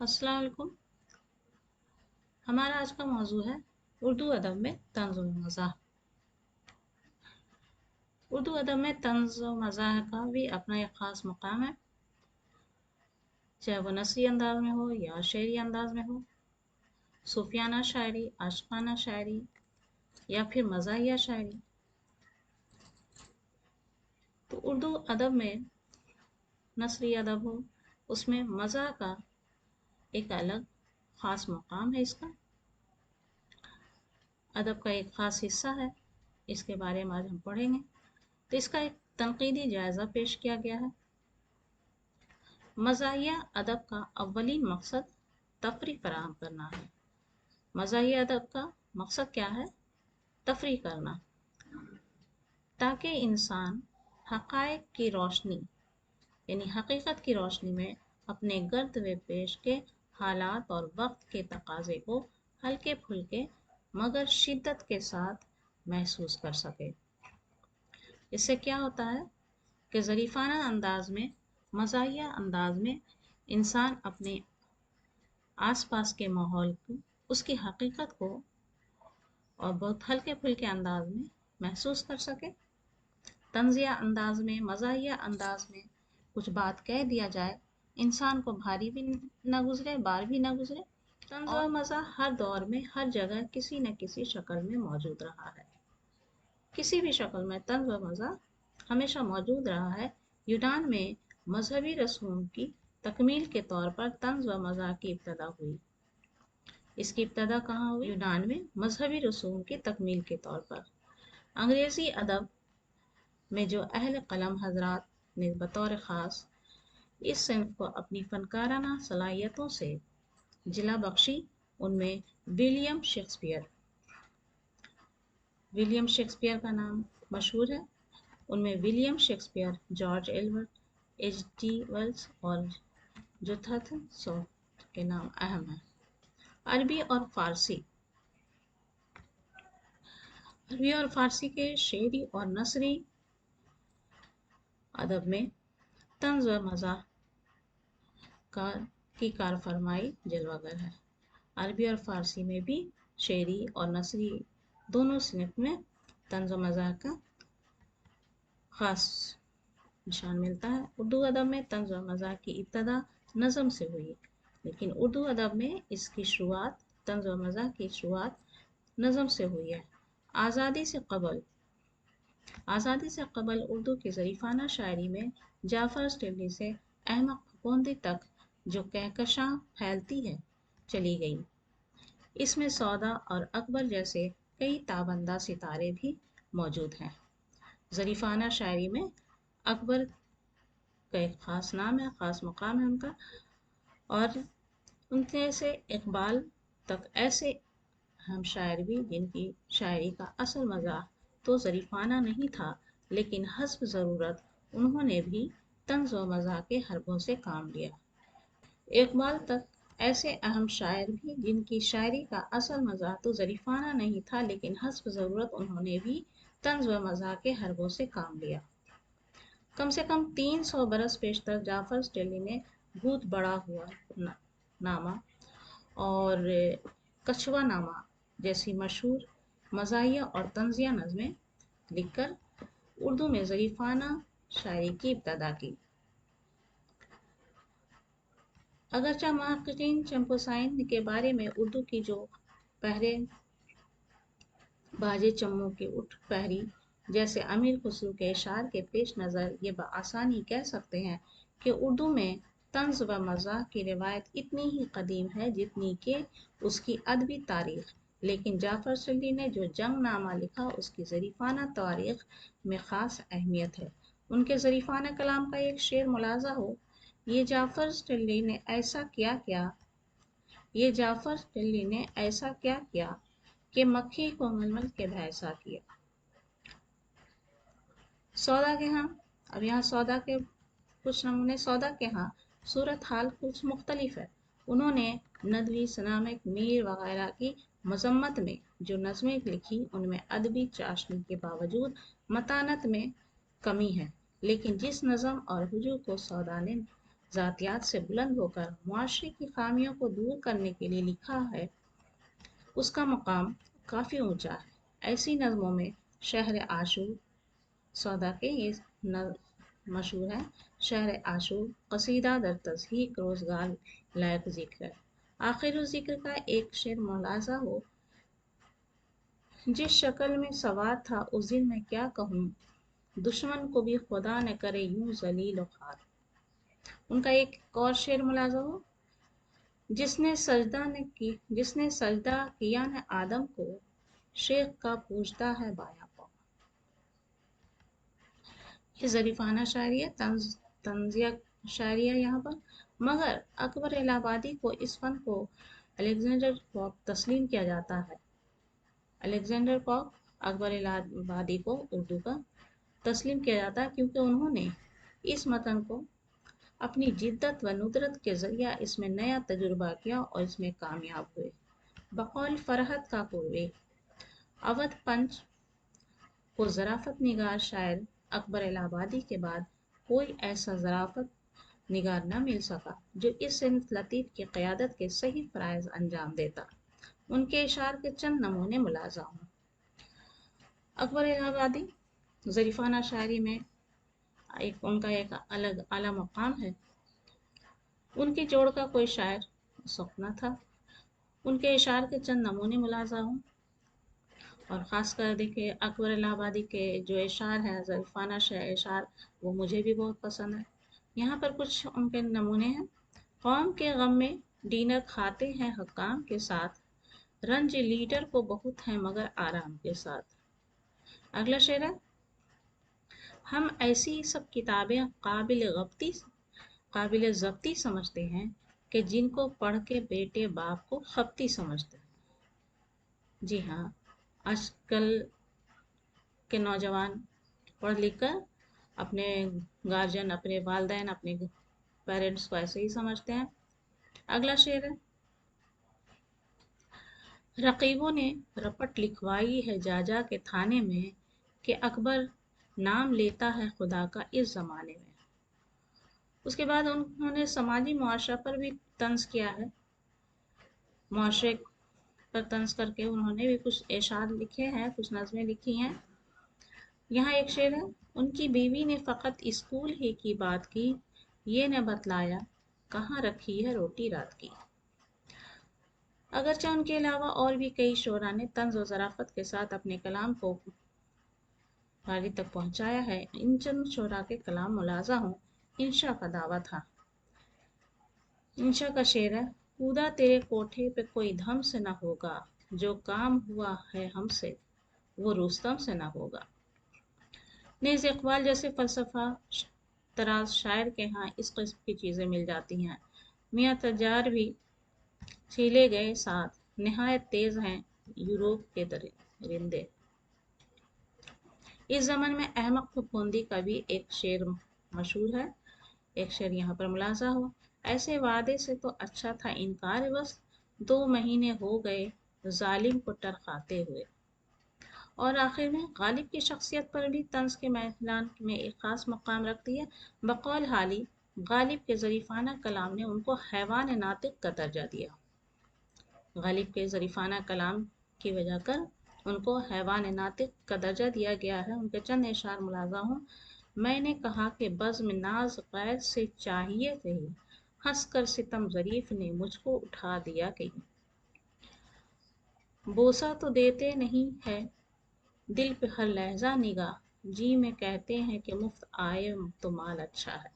السلام علیکم۔ ہمارا آج کا موضوع ہے اردو ادب میں طنز و مزاح۔ اردو ادب میں طنز و مزاح کا بھی اپنا ایک خاص مقام ہے، چاہے وہ نثری انداز میں ہو یا شعری انداز میں ہو، صوفیانہ شاعری، عاشقانہ شاعری یا پھر مزاحیہ شاعری۔ تو اردو ادب میں نثری ادب ہو، اس میں مزاح کا ایک الگ خاص مقام ہے۔ اس کا ادب کا ایک خاص حصہ ہے، اس کے بارے میں آج ہم پڑھیں گے۔ تو اس کا ایک تنقیدی جائزہ پیش کیا گیا ہے۔ مزاحیہ ادب کا اولین مقصد تفریح فراہم کرنا ہے۔ مزاحیہ ادب کا مقصد کیا ہے؟ تفریح کرنا، تاکہ انسان حقائق کی روشنی یعنی حقیقت کی روشنی میں اپنے گرد و پیش کے حالات اور وقت کے تقاضے کو ہلکے پھلکے مگر شدت کے ساتھ محسوس کر سکے۔ اس سے کیا ہوتا ہے کہ ظریفانہ انداز میں، مزاحیہ انداز میں انسان اپنے آس پاس کے ماحول کو، اس کی حقیقت کو اور بہت ہلکے پھلکے انداز میں محسوس کر سکے۔ طنزیہ انداز میں، مزاحیہ انداز میں کچھ بات کہہ دیا جائے، انسان کو بھاری بھی نہ گزرے، بار بھی نہ گزرے۔ طنز و مزاح ہر دور میں، ہر جگہ کسی نہ کسی شکل میں موجود رہا ہے۔ کسی بھی شکل میں طنز و مزاح ہمیشہ موجود رہا ہے۔ یونان میں مذہبی رسوم کی تکمیل کے طور پر طنز و مزاح کی ابتدا ہوئی۔ اس کی ابتدا کہاں ہوئی؟ یونان میں مذہبی رسوم کی تکمیل کے طور پر۔ انگریزی ادب میں جو اہل قلم حضرات نے بطور خاص اس صنف کو اپنی فنکارانہ صلاحیتوں سے جلا بخشی، ان میں ولیم شیکسپیئر کا نام مشہور ہے۔ ان میں William Shakespeare, George Elbert, H G Wells اور جوناتھن سوفٹ کے نام اہم ہیں۔ عربی اور فارسی کے شعری اور نثری ادب میں طنز و مزاح کی کار فرمائی جلوہ گر ہے۔ عربی اور فارسی میں بھی شعری اور نثری دونوں صنف میں طنز و مزاح کا خاص نشان ملتا ہے۔ اردو ادب میں طنز و مزاح کی ابتدا نظم سے ہوئی، لیکن اردو ادب میں اس کی شروعات، طنز و مزاح کی شروعات نظم سے ہوئی ہے۔ آزادی سے قبل اردو کی ظریفانہ شاعری میں جعفر سٹیبلی سے احمق پھپھوندی تک جو کہکشاں پھیلتی ہے چلی گئی، اس میں سودا اور اکبر جیسے کئی تابندہ ستارے بھی موجود ہیں۔ ظریفانہ شاعری میں اکبر کا ایک خاص نام ہے، خاص مقام ہے ان کا، اور ان کے سے اقبال تک ایسے ہم شاعر بھی جن کی شاعری کا اصل مزاح تو ظریفانہ نہیں تھا، لیکن حسب ضرورت انہوں نے بھی طنز و مزاح کے حربوں سے کام لیا۔ اقبال تک ایسے اہم شاعر بھی جن کی شاعری کا اصل مزاح تو ظریفانہ نہیں تھا، لیکن حسب ضرورت انہوں نے بھی طنز و مزاح کے حربوں سے کام لیا۔ کم سے کم 300 برس پیشتر جعفر سٹیبلی نے بھوت بڑا ہوا نامہ اور کچھوا نامہ جیسی مشہور مزاحیہ اور طنزیہ نظمیں لکھ کر اردو میں ظریفانہ شاعری کی ابتدا کی۔ اگرچہ محققین چمپوسائن کے بارے میں اردو کی جو پہرے باجے چمو کے اٹھ پہری جیسے امیر خسرو کے اشعار کے پیش نظر یہ بآسانی کہہ سکتے ہیں کہ اردو میں طنز و مزاح کی روایت اتنی ہی قدیم ہے جتنی کہ اس کی ادبی تاریخ، لیکن جعفر سٹیبلی نے جو جنگ نامہ لکھا اس کی ظریفانہ تاریخ میں خاص اہمیت ہے۔ ان کے ظریفانہ کلام کا ایک شعر ملاحظہ ہو، یہ جعفر سٹیبلی نے ایسا کیا کیا کہ مکھی کو ململ کے بھینسا کیا۔ سودا کے ہاں، اب یہاں سودا کے کچھ نمونے۔ سودا کے ہاں صورتحال کچھ مختلف ہے۔ انہوں نے ندوی، سنامک، میر وغیرہ کی مذمت میں جو نظمیں لکھی ان میں ادبی چاشنی کے باوجود متانت میں کمی ہے، لیکن جس نظم اور ہجوم کو سودا نے ذاتیات سے بلند ہو کر معاشرے کی خامیوں کو دور کرنے کے لیے لکھا ہے، اس کا مقام کافی اونچا ہے۔ ایسی نظموں میں شہر عاشور سودا کے یہ مشہور ہے، شہر عاشور قصیدہ در تضحیک روزگار لائق ذکر ہے۔ آخر الذکر کا ایک شعر ملاحظہ ہو، جس شکل میں سواد تھا اس دن میں کیا کہوں، دشمن کو بھی خدا نہ کرے یوں ذلیل و خوار۔ ان کا ایک اور شعر ملاحظہ ہو، جس نے سجدہ کیا نہ آدم کو، شیخ کا پوچھتا ہے بایا پاؤ۔ یہ ظریفانہ شاعری ہے، طنزیہ شاعری ہے یہاں پر، مگر اکبر الہ آبادی کو اس فن کو الیگزینڈر پوپ تسلیم کیا جاتا ہے۔ الیگزینڈر پوپ اکبر الہ آبادی کو اردو کا تسلیم کیا جاتا ہے کیونکہ انہوں نے اس متن کو اپنی جدت و ندرت کے ذریعہ اس میں نیا تجربہ کیا اور اس میں کامیاب ہوئے۔ بقول فرحت کاکوڑی، اودھ پنچ کو ظرافت نگار شاعر اکبر الہ آبادی کے بعد کوئی ایسا ظرافت نگار نہ مل سکا جو اس صنف لطیف کی قیادت کے صحیح فرائض انجام دیتا۔ ان کے اشعار کے چند نمونے ملاحظہ ہوں۔ اکبر الہ آبادی ظریفانہ شاعری میں ان کا ایک الگ اعلیٰ مقام ہے۔ ان کی جوڑ کا کوئی شاعر اس وقت نہ تھا۔ ان کے اشعار کے چند نمونے ملاحظہ ہوں، اور خاص کر دیکھیں اکبر الہ آبادی کے جو اشعار ہیں ظریفانہ اشعار، وہ مجھے بھی بہت پسند ہے۔ یہاں پر کچھ ان کے نمونے ہیں۔ قوم کے غم میں ڈینر کھاتے ہیں حکام کے ساتھ، رنج لیڈر کو بہت ہے مگر آرام کے ساتھ۔ اگلا شعر ہے، ہم ایسی سب کتابیں قابل ضبطی سمجھتے ہیں کہ جن کو پڑھ کے بیٹے باپ کو خبتی سمجھتے ہیں۔ جی ہاں، آج کل کے نوجوان پڑھ لکھ کر اپنے گارجن، اپنے والدین، اپنے پیرنٹس کو ایسے ہی سمجھتے ہیں۔ اگلا شعر ہے، رقیبوں نے رپٹ لکھوائی ہے جا جا کے تھانے میں کہ اکبر نام لیتا ہے خدا کا اس زمانے میں۔ اس کے بعد انہوں نے سماجی معاشرہ پر بھی طنز کیا ہے، معاشرے پر طنز کر کے انہوں نے بھی کچھ اشعار لکھے ہیں، کچھ نظمیں لکھی ہیں۔ یہاں ایک شعر ہے، ان کی بیوی نے فقط اسکول ہی کی بات کی، یہ نہ بتلایا کہاں رکھی ہے روٹی رات کی۔ اگرچہ ان کے علاوہ اور بھی کئی شعراء نے طنز و ظرافت کے ساتھ اپنے کلام کو قاری تک پہنچایا ہے، ان چند شعراء کے کلام ملاحظہ ہوں۔ انشا کا دعویٰ تھا۔ انشا کا شعر ہے، کودا تیرے کوٹھے پہ کوئی دھم سے نہ ہوگا، جو کام ہوا ہے ہم سے وہ رستم سے نہ ہوگا۔ نیز اقبال جیسے فلسفہ طراز شاعر کے ہاں اس قسم کی چیزیں مل جاتی ہیں۔ میاں تجار بھی چھیلے گئے ساتھ، نہایت تیز ہیں یوروپ کے درندے۔ اس زمن میں احمق پھپھوندی کا بھی ایک شعر مشہور ہے، ایک شعر یہاں پر ملاحظہ ہو، ایسے وعدے سے تو اچھا تھا انکار بس، 2 مہینے ہو گئے ظالم کو ٹرخاتے ہوئے۔ اور آخر میں غالب کی شخصیت پر بھی طنز کے میدان میں ایک خاص مقام رکھتی ہے۔ بقول حالی، غالب کے ظریفانہ کلام نے ان کو حیوان ناطق کا درجہ دیا۔ غالب کے ظریفانہ کلام کی وجہ کر ان کو حیوان ناطق کا درجہ دیا گیا ہے۔ ان کے چند اشعار ملاحظہ ہوں، میں نے کہا کہ بزم ناز غیر سے چاہیے تھے، ہنس کر ستم ظریف نے مجھ کو اٹھا دیا کہیں۔ بوسہ تو دیتے نہیں ہے دل پہ ہر لہجہ نگاہ، جی میں کہتے ہیں کہ مفت آئے تو مال اچھا ہے۔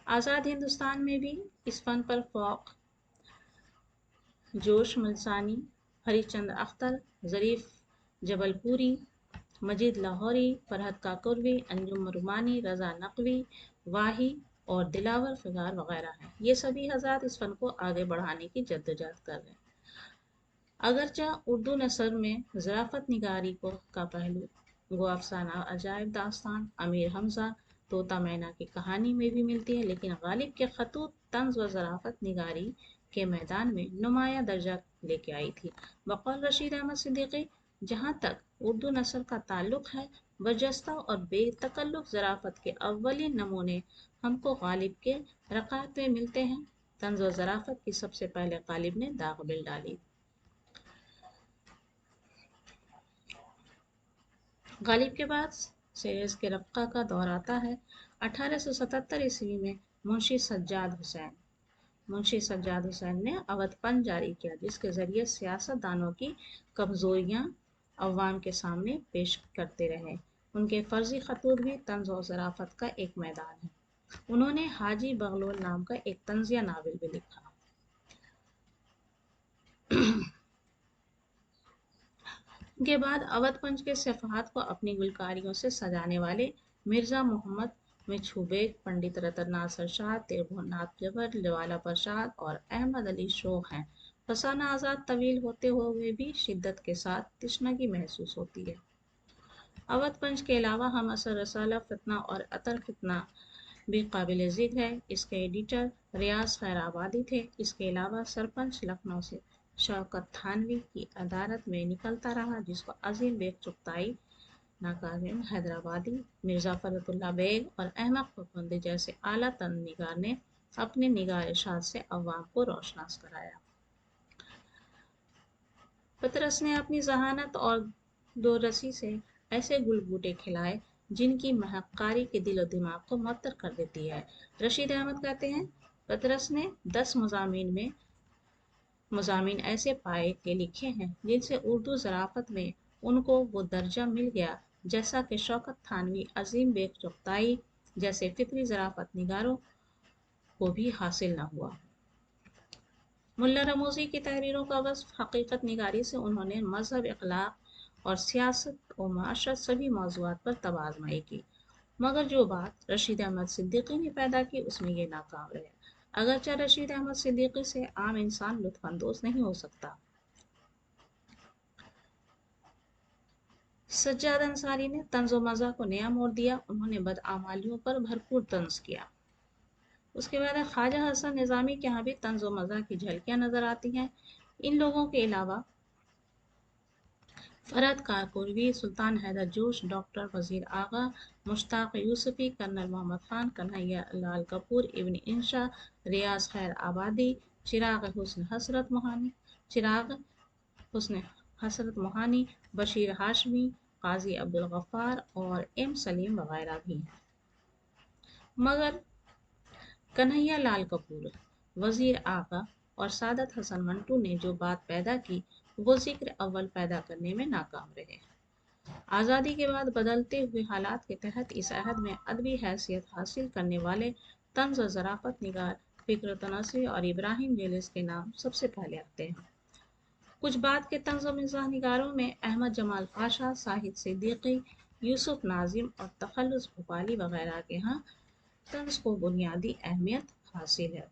آزاد ہندوستان میں بھی اس فن پر فوق جوش ملسانی، ہری چندر اختر، ظریف جبل پوری، مجید لاہوری، فرحت کاکوروی، انجم رومانی، رضا نقوی، واہی اور دلاور فغار وغیرہ ہیں۔ یہ سبھی حضرات اس فن کو آگے بڑھانے کی جدوجہد کر رہے ہیں۔ اگرچہ اردو نثر میں ظرافت نگاری کا پہلو گو افسانہ عجائب داستان امیر حمزہ طوطا مینا کی کہانی میں بھی ملتی ہے، لیکن غالب کے خطوط طنز و ظرافت نگاری کے میدان میں نمایاں درجہ لے کے آئی تھی۔ بقول رشید احمد صدیقی، جہاں تک اردو نثر کا تعلق ہے برجستہ اور بے تکلف ظرافت کے اولین نمونے ہم کو غالب کے رقعت میں ملتے ہیں۔ طنز و ظرافت کی سب سے پہلے غالب نے داغ بل ڈالی۔ غالب کے بعد سیریز کے رقہ کا دور آتا ہے۔ 1877 میں منشی سجاد حسین نے اودھ پن جاری کیا، جس کے ذریعے سیاست دانوں کی کمزوریاں عوام کے سامنے پیش کرتے رہے۔ ان کے فرضی خطوط بھی طنز و ظرافت کا ایک میدان ہے۔ انہوں نے حاجی بغلول نام کا ایک طنزیہ ناول بھی لکھا۔ ان کے بعد اودھ پنج کے صفحات کو اپنی گلکاریوں سے سجانے والے مرزا محمد مچھو بیگ، پنڈت رتن ناصر شاہ، تربھون ناتھ جبر، لوالا پرساد اور احمد علی شوق ہیں۔ فسانہ آزاد طویل ہوتے ہوئے بھی شدت کے ساتھ تشنگی محسوس ہوتی ہے۔ اودھ پنج کے علاوہ ہم عصر رسالہ فتنہ اور عطر فتنہ بھی قابل ذکر ہے۔ اس کے ایڈیٹر ریاض خیر آبادی تھے۔ اس کے علاوہ سرپنچ لکھنؤ سے شوکت تھانوی کی ادارت میں نکلتا رہا، جس کو عظیم بیگ چغتائی، ناکاظم حیدرآبادی، مرزا فرت اللہ بیگ اور احمد خورکندی جیسے اعلیٰ طنز نگار نے اپنے نگارشات سے عوام کو روشناس کرایا۔ پطرس نے اپنی ذہانت اور دوررسی سے ایسے گل بوٹے کھلائے جن کی مہک قاری کے دل و دماغ کو معطر کر دیتی ہے۔ رشید احمد کہتے ہیں، پطرس نے 10 مضامین ایسے پائے کے لکھے ہیں جن سے اردو ظرافت میں ان کو وہ درجہ مل گیا جیسا کہ شوکت تھانوی، عظیم بیگ چغتائی جیسے فطری ظرافت نگاروں کو بھی حاصل نہ ہوا۔ ملا رموزی کی تحریروں کا وصف حقیقت نگاری سے انہوں نے مذہب، اخلاق اور سیاست و معاشرت سبھی موضوعات پر طب آزمائی کی، مگر جو بات رشید احمد صدیقی نے پیدا کی اس میں یہ ناکام رہے۔ اگرچہ رشید احمد صدیقی سے عام انسان لطف اندوز نہیں ہو سکتا۔ سجاد انصاری نے طنز و مزاح کو نیا موڑ دیا۔ انہوں نے بدعمالیوں پر بھرپور طنز کیا۔ اس کے بعد خواجہ حسن نظامی کے ہاں بھی طنز و مزاح کی جھلکیاں نظر آتی ہیں۔ ان لوگوں کے علاوہ فرحت کارکوری، سلطان حیدر جوش، ڈاکٹر وزیر آغا، مشتاق یوسفی، کرنل محمد خان، کنہیا لال کپور، ابن انشا، ریاض خیر آبادی، چراغ حسرت موہانی، بشیر ہاشمی، قاضی عبدالغفار اور ایم سلیم وغیرہ بھی ہیں۔ مگر کنہیا لال کپور، وزیر آغا اور سعادت حسن منٹو نے جو بات پیدا کی وہ ذکر اول پیدا کرنے میں ناکام رہے۔ آزادی کے بعد بدلتے ہوئے حالات کے تحت اس عہد میں ادبی حیثیت حاصل کرنے والے طنز و ظرافت نگار فکرت نصری اور ابراہیم جیلس کے نام سب سے پہلے آتے ہیں۔ کچھ بعد کے طنز و مزاح نگاروں میں احمد جمال پاشا، ساہد صدیقی، یوسف ناظم اور تخلص بھوپالی وغیرہ کے ہاں طنز کو بنیادی اہمیت حاصل ہے۔